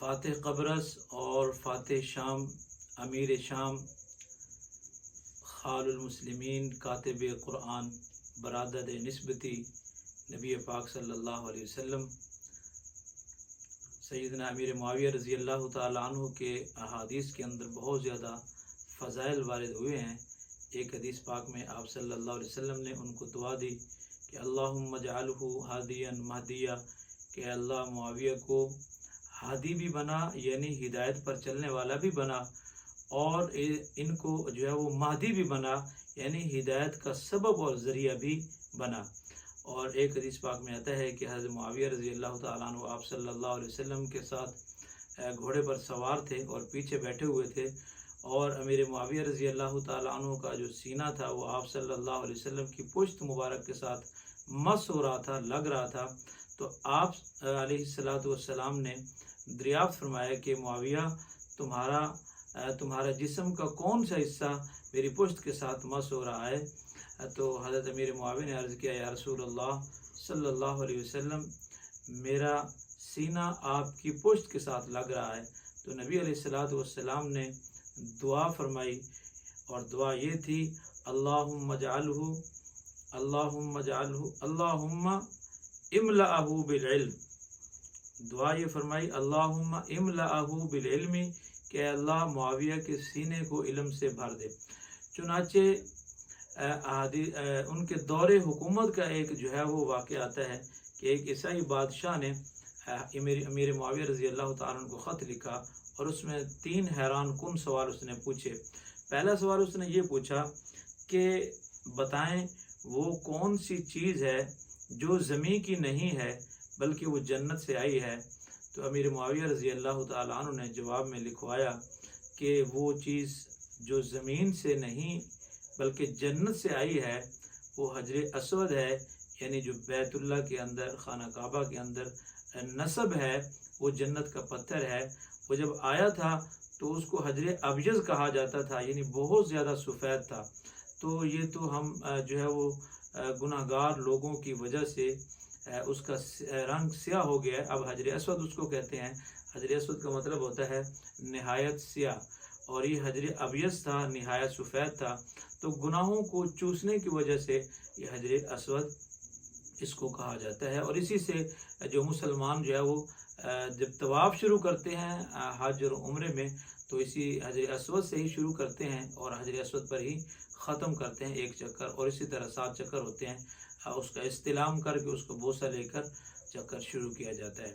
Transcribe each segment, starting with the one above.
فاتح قبرص اور فاتح شام امیر شام خال المسلمین کاتب قرآن برادر نسبتی نبی پاک صلی اللہ علیہ وسلم سیدنا امیر معاویہ رضی اللہ تعالیٰ عنہ کے احادیث کے اندر بہت زیادہ فضائل وارد ہوئے ہیں۔ ایک حدیث پاک میں آپ صلی اللہ علیہ وسلم نے ان کو دعا دی کہ اللہم اجعلہ ہادیا مہدیا، کہ اللہ معاویہ کو ہادی بھی بنا، یعنی ہدایت پر چلنے والا بھی بنا، اور ان کو جو ہے وہ مہدی بھی بنا، یعنی ہدایت کا سبب اور ذریعہ بھی بنا۔ اور ایک حدیث پاک میں آتا ہے کہ حضرت معاویہ رضی اللہ تعالیٰ عنہ آپ صلی اللہ علیہ وسلم کے ساتھ گھوڑے پر سوار تھے اور پیچھے بیٹھے ہوئے تھے، اور امیر معاویہ رضی اللہ تعالیٰ عنہ کا جو سینہ تھا وہ آپ صلی اللہ علیہ وسلم کی پشت مبارک کے ساتھ مس ہو رہا تھا، لگ رہا تھا۔ تو آپ علیہ السلام نے دریافت فرمایا کہ معاویہ تمہارا جسم کا کون سا حصہ میری پشت کے ساتھ مس ہو رہا ہے؟ تو حضرت امیر معاویہ نے عرض کیا یا رسول اللہ صلی اللہ علیہ وسلم، میرا سینہ آپ کی پشت کے ساتھ لگ رہا ہے۔ تو نبی علیہ السلام نے دعا فرمائی، اور دعا یہ تھی اللہم املأہ بالعلم، دعا یہ فرمائی اللہم املأہ بالعلم، کہ اللہ معاویہ کے سینے کو علم سے بھر دے۔ چنانچہ ان کے دور حکومت کا ایک جو ہے وہ واقعہ آتا ہے کہ ایک عیسائی بادشاہ نے امیر معاویہ رضی اللہ تعالیٰ عنہ کو خط لکھا، اور اس میں 3 حیران کن سوال اس نے پوچھے۔ پہلا سوال اس نے یہ پوچھا کہ بتائیں وہ کون سی چیز ہے جو زمین کی نہیں ہے بلکہ وہ جنت سے آئی ہے؟ تو امیر معاویہ رضی اللہ تعالیٰ عنہ نے جواب میں لکھوایا کہ وہ چیز جو زمین سے نہیں بلکہ جنت سے آئی ہے وہ حجر اسود ہے، یعنی جو بیت اللہ کے اندر، خانہ کعبہ کے اندر نصب ہے، وہ جنت کا پتھر ہے۔ وہ جب آیا تھا تو اس کو حجر ابیض کہا جاتا تھا، یعنی بہت زیادہ سفید تھا۔ تو یہ تو ہم جو ہے وہ گناہ گار لوگوں کی وجہ سے اس کا رنگ سیاہ ہو گیا ہے۔ اب حجر اسود اس کو کہتے ہیں۔ حجر اسود کا مطلب ہوتا ہے نہایت سیاہ، اور یہ حجر ابیض تھا، نہایت سفید تھا۔ تو گناہوں کو چوسنے کی وجہ سے یہ حجر اسود اس کو کہا جاتا ہے۔ اور اسی سے جو مسلمان جو ہے وہ جب طواف شروع کرتے ہیں حج اور عمرے میں، تو اسی حجر اسود سے ہی شروع کرتے ہیں اور حجر اسود پر ہی ختم کرتے ہیں ایک چکر، اور اسی طرح 7 چکر ہوتے ہیں۔ اس کا استلام کر کے اس کو بوسہ لے کر چکر شروع کیا جاتا ہے۔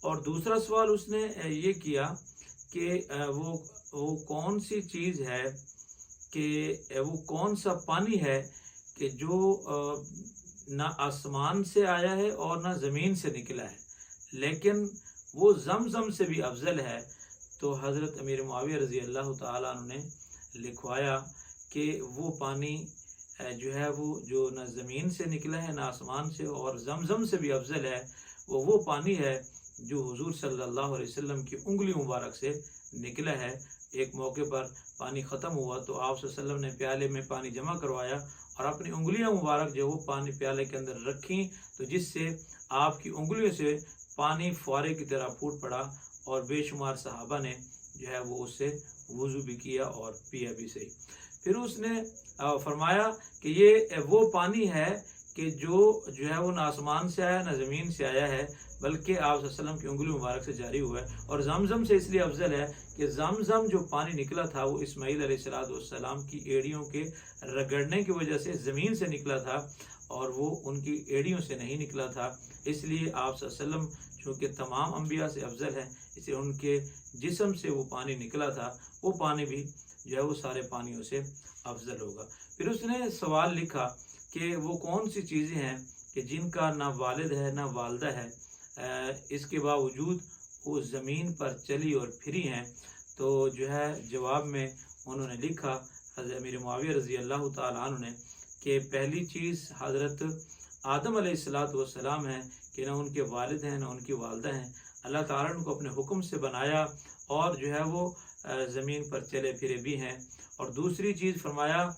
اور دوسرا سوال اس نے یہ کیا کہ وہ کون سی چیز ہے، کہ وہ کون سا پانی ہے کہ جو نہ آسمان سے آیا ہے اور نہ زمین سے نکلا ہے، لیکن وہ زمزم سے بھی افضل ہے؟ تو حضرت امیر معاویہ رضی اللہ تعالیٰ عنہ نے لکھوایا کہ وہ پانی جو ہے وہ جو نہ زمین سے نکلا ہے نہ آسمان سے، اور زمزم سے بھی افضل ہے، وہ پانی ہے جو حضور صلی اللہ علیہ وسلم کی انگلی مبارک سے نکلا ہے۔ ایک موقع پر پانی ختم ہوا تو آپ صلی اللہ علیہ وسلم نے پیالے میں پانی جمع کروایا اور اپنی انگلیاں مبارک جو وہ پانی پیالے کے اندر رکھیں، تو جس سے آپ کی انگلیوں سے پانی فوارے کی طرح پھوٹ پڑا، اور بے شمار صحابہ نے جو ہے وہ اس سے وضو بھی کیا اور پیا بھی صحیح۔ پھر اس نے فرمایا کہ یہ وہ پانی ہے کہ جو ہے وہ نہ آسمان سے آیا نہ زمین سے آیا ہے، بلکہ آپ صلی اللہ علیہ وسلم کی انگلی مبارک سے جاری ہوا ہے۔ اور زمزم سے اس لیے افضل ہے کہ زمزم جو پانی نکلا تھا وہ اسماعیل علیہ السلام کی ایڑیوں کے رگڑنے کی وجہ سے زمین سے نکلا تھا، اور وہ ان کی ایڑیوں سے نہیں نکلا تھا۔ اس لیے آپ صلی اللہ علیہ وسلم چونکہ تمام انبیاء سے افضل ہے، اس لیے ان کے جسم سے وہ پانی نکلا تھا، وہ پانی بھی جو ہے وہ سارے پانیوں سے افضل ہوگا۔ پھر اس نے سوال لکھا کہ وہ کون سی چیزیں ہیں کہ جن کا نہ والد ہے نہ والدہ ہے، اس کے باوجود وہ زمین پر چلی اور پھری ہیں؟ تو جو ہے جواب میں انہوں نے لکھا حضرت امیر معاویہ رضی اللہ تعالیٰ عنہ نے کہ پہلی چیز حضرت آدم علیہ السلام ہے کہ نہ ان کے والد ہیں نہ ان کی والدہ ہیں۔ اللہ تعالیٰ نے ان کو اپنے حکم سے بنایا اور جو ہے وہ زمین پر چلے پھرے بھی ہیں۔ اور دوسری چیز فرمایا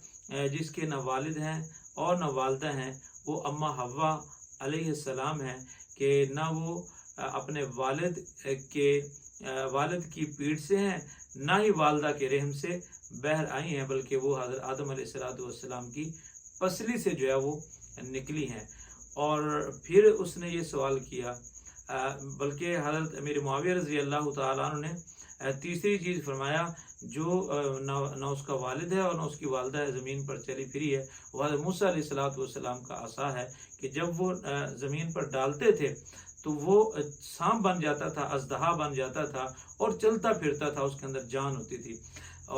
جس کے نہ والد ہیں اور نہ والدہ ہیں، وہ اماں حوا علیہ السلام ہیں کہ نہ وہ اپنے والد کی پیٹھ سے ہیں، نہ ہی والدہ کے رحم سے بہر آئی ہیں، بلکہ وہ حضرت آدم علیہ السلام کی پسلی سے جو ہے وہ نکلی ہیں۔ اور پھر اس نے یہ سوال کیا، بلکہ حضرت امیر معاویہ رضی اللہ تعالیٰ عنہ نے تیسری چیز فرمایا جو نہ اس کا والد ہے اور نہ اس کی والدہ ہے، زمین پر چلی پھری ہے، وہ حضرت موسیٰ علیہ السلام کا عصا ہے کہ جب وہ زمین پر ڈالتے تھے تو وہ سانپ بن جاتا تھا، اژدہا بن جاتا تھا اور چلتا پھرتا تھا، اس کے اندر جان ہوتی تھی۔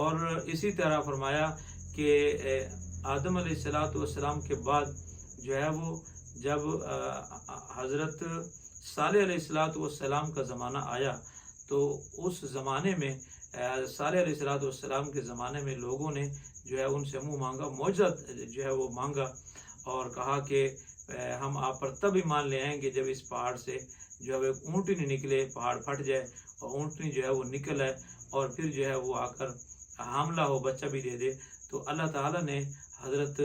اور اسی طرح فرمایا کہ آدم علیہ السلام کے بعد جو ہے وہ جب حضرت صالح علیہ السلام کا زمانہ آیا تو اس زمانے میں صالح علیہ السلام کے زمانے میں لوگوں نے جو ہے ان سے منہ مانگا، معجزہ جو ہے وہ مانگا اور کہا کہ ہم آپ پر تب ایمان لے آئیں گے جب اس پہاڑ سے جو ہے ایک اونٹنی نکلے، پہاڑ پھٹ جائے اور اونٹنی جو ہے وہ نکل آئے اور پھر جو ہے وہ آ کر حاملہ ہو، بچہ بھی دے دے۔ تو اللہ تعالیٰ نے حضرت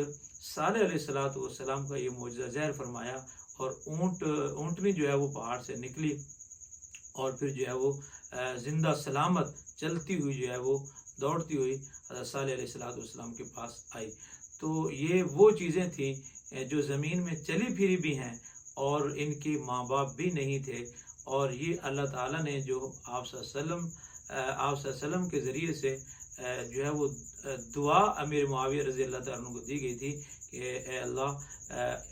صالح علیہ السلام کا یہ معجزہ ظاہر فرمایا اور اونٹنی جو ہے وہ پہاڑ سے نکلی اور پھر جو ہے وہ زندہ سلامت چلتی ہوئی جو ہے وہ دوڑتی ہوئی حضرت صالح علیہ السلام کے پاس آئی۔ تو یہ وہ چیزیں تھیں جو زمین میں چلی پھری بھی ہیں اور ان کے ماں باپ بھی نہیں تھے، اور یہ اللہ تعالیٰ نے جو آپ صلی اللہ علیہ وسلم کے ذریعے سے جو ہے وہ دعا امیر معاویہ رضی اللہ تعالیٰ عنہ کو دی گئی تھی کہ اے اللہ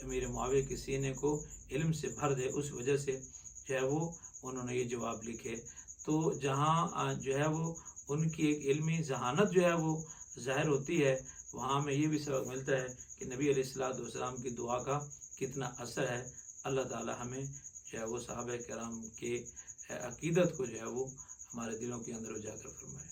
امیر معاویہ کے سینے کو علم سے بھر دے، اس وجہ سے جو ہے وہ انہوں نے یہ جواب لکھے۔ تو جہاں جو ہے وہ ان کی ایک علمی ذہانت جو ہے وہ ظاہر ہوتی ہے، وہاں ہمیں یہ بھی سبق ملتا ہے کہ نبی علیہ السلام کی دعا کا کتنا اثر ہے۔ اللہ تعالی ہمیں جو ہے وہ صحابہ کرام کے عقیدت کو جو ہے وہ ہمارے دلوں کے اندر اجاگر فرمائے۔